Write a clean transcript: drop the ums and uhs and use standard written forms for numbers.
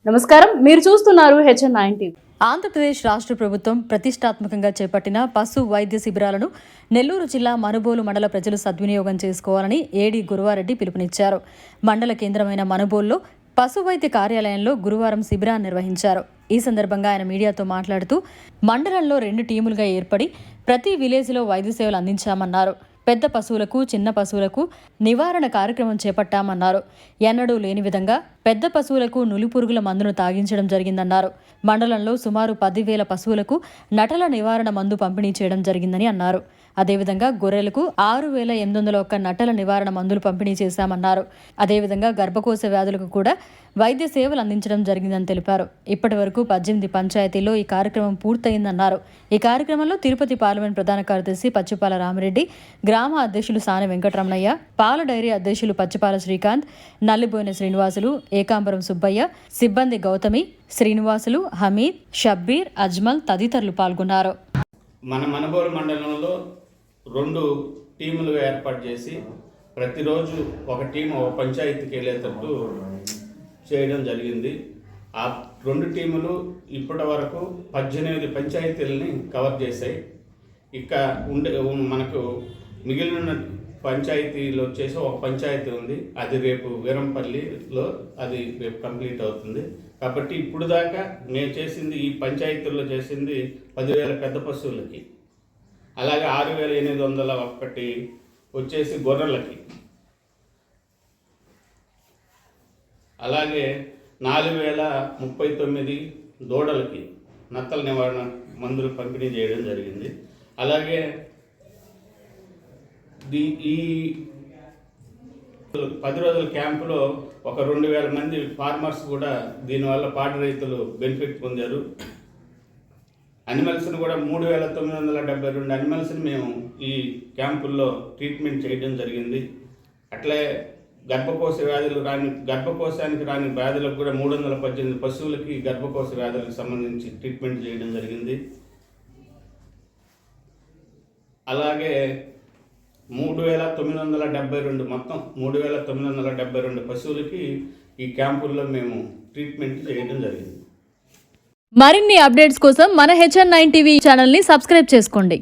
నమస్కారం, మీరు చూస్తున్నారు HN9 టీవీ. ఆంధ్రప్రదేశ్ రాష్ట్ర ప్రభుత్వం ప్రతిష్టాత్మకంగా చేపట్టిన పశు వైద్య శిబిరాలను నెల్లూరు జిల్లా మనుబోలు మండల ప్రజలు సద్వినియోగం చేసుకోవాలని ఏడీ గురువారెడ్డి పిలుపునిచ్చారు. మండల కేంద్రమైన మనుబోలులో పశు వైద్య కార్యాలయంలో గురువారం శిబిరాన్ని నిర్వహించారు. ఈ సందర్భంగా ఆయన మీడియాతో మాట్లాడుతూ మండలంలో 2 టీములుగా ఏర్పడి ప్రతి విలేజ్లో వైద్య సేవలు అందించామన్నారు. పెద్ద పశువులకు చిన్న పశువులకు నివారణ కార్యక్రమం చేపట్టామన్నారు. ఎన్నడూ లేని విధంగా పెద్ద పశువులకు నులిపురుగుల మందును తాగించడం జరిగిందన్నారు. మండలంలో సుమారు 10,000 పశువులకు నటల నివారణ మందు పంపిణీ చేయడం జరిగిందని అన్నారు. అదేవిధంగా గొర్రెలకు 6,801 నటల నివారణ మందులు పంపిణీ చేశామన్నారు. అదేవిధంగా గర్భకోశ వ్యాధులకు కూడా వైద్య సేవలు అందించడం జరిగిందని తెలిపారు. ఇప్పటి వరకు 18 పంచాయతీల్లో ఈ కార్యక్రమం పూర్తయిందన్నారు. ఈ కార్యక్రమంలో తిరుపతి పార్లమెంట్ ప్రధాన కార్యదర్శి పచ్చిపాల రామిరెడ్డి, గ్రామ అధ్యక్షులు సాని వెంకటరమణయ్య, పాల డైరీ అధ్యక్షులు పచ్చిపాల శ్రీకాంత్, నల్లిబోయిన శ్రీనివాసులు, ఏకాంబరం సుబ్బయ్య, సిబ్బంది గౌతమి, శ్రీనివాసులు, హమీద్, షబ్బీర్, అజ్మల్ తదితరులు పాల్గొన్నారు. మన మనుబోలు మండలంలో 2 టీములుగా ఏర్పాటు చేసి ప్రతిరోజు ఒక టీం ఒక పంచాయతీకి వెళ్ళేటట్టు చేయడం జరిగింది. ఆ 2 టీములు ఇప్పటి వరకు 18 పంచాయతీలని కవర్ చేశాయి. ఇక మనకు మిగిలిన పంచాయతీలో వచ్చేసి ఒక పంచాయతీ ఉంది, అది రేపు వీరంపల్లిలో అది రేపు కంప్లీట్ అవుతుంది. కాబట్టి ఇప్పుడు దాకా మేము చేసింది ఈ పంచాయతీల్లో చేసింది 10,000 పెద్ద పశువులకి, అలాగే 6,801 వచ్చేసి గొర్రెలకి, అలాగే 4,039 దూడలకి నత్తల నివారణ మందులు పంపిణీ చేయడం జరిగింది. అలాగే ఈ 10 రోజుల క్యాంపులో ఒక 2,000 మంది ఫార్మర్స్ కూడా దీనివల్ల పాడి రైతులు బెనిఫిట్ పొందారు. అనిమల్స్ని కూడా 3,972 అనిమల్స్ని మేము ఈ క్యాంపుల్లో ట్రీట్మెంట్ చేయడం జరిగింది. అట్లే గర్భకోశానికి రాని వ్యాధులకు కూడా 318 పశువులకి గర్భకోశ వ్యాధులకు సంబంధించి ట్రీట్మెంట్ చేయడం జరిగింది. అలాగే 3,972 మొత్తం 3,972 పశువులకి ఈ క్యాంపుల్లో మేము ట్రీట్మెంట్ చేయడం జరిగింది. మరిన్ని అప్డేట్స్ కోసం మన HN9 టీవీ ఛానల్ని సబ్స్క్రైబ్ చేసుకోండి.